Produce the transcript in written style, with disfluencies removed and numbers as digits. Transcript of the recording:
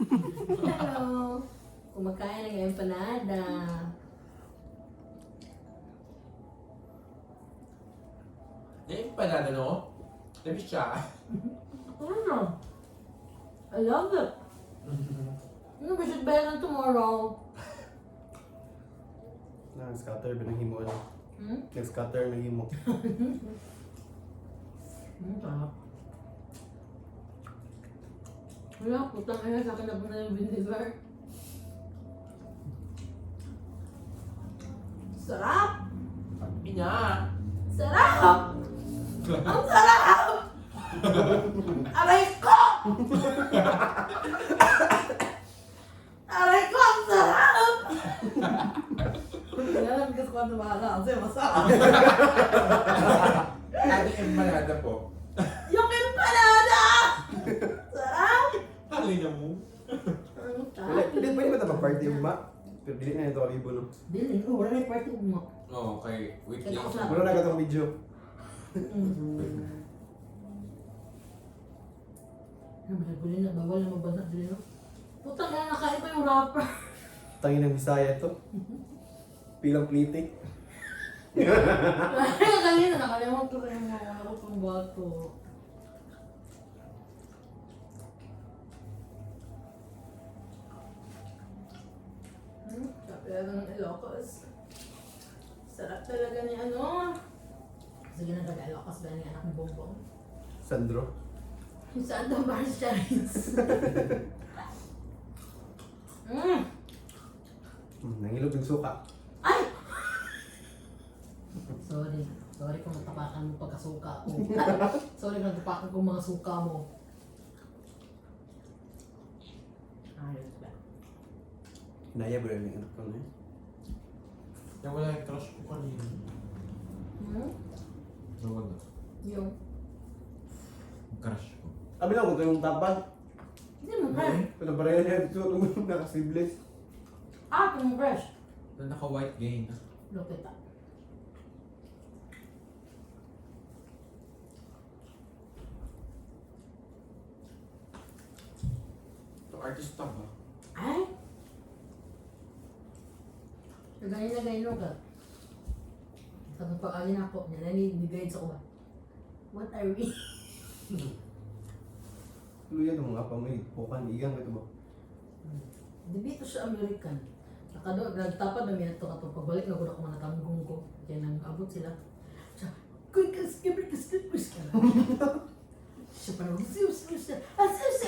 Hello! Kumakain ng empanada. Empanada, no? Tamis siya. Ano? I love it. No, we should buy them tomorrow. Nag-scatter ba ng himo? Hmm? Nag-scatter ng himo. Sarap. Wala, putang ina, sa akin na po na yung vinegar. Sarap! Sabi niya. Sarap! Ang sarap! Aray ko! Aray ko, ang sarap! Kaya lang kasi ko ano bahala kasi masarap. Ating empanada po. Yung empanada! Sarap! Halina mo. Ang Wala, sarap. pwede ba ito mag-party ba? Pero dili na ito kalibo no. Dili, wala na yung party mo. Oo, okay. Wait Kaya lang. ako sa- Wala na katong video. Nabili na, bawal na mabasa din, no? Putang na, nakain ko yung wrapper. Tangin ng Bisaya to. Pilang plitik. Kanina, nakalimot ko rin yung mga ako pang bato. Sabi talaga ng Ilocos. Sarap talaga ni ano. Sige na taga Ilocos ba ni anak ni Bongbong? Sandro. Yung Santa Bars Chinese. Nangilog ng suka. Ay! Sorry. Sorry kung natapakan mo pagkasuka ko. Sorry kung natapakan ko mga suka mo. Ayos ba? Naya ba yung anak ko na eh? Nawala yung crush ko kanina. Nawala. Yung? Yung crush ko. Sabi lang ko ito yung tapad. Hindi mo fresh. Ito pa rin yan. Ito yung nakasibles. Ah, ito mo fresh. Na naka-white gain. Lupit ah. Ito artista ba? Ay! Nagayin na gayin ka. Sabi pa alin ako, nananibigay sa kuha. What are we? Luyan ng mga pamay. Pukan, igang ito ba? Dito sa American. Nagtapad na minute ka to. Pagbalik na ko na mga natanggong ko. Kaya nang abot sila. Siya, kuy kas. Siya parang, siya.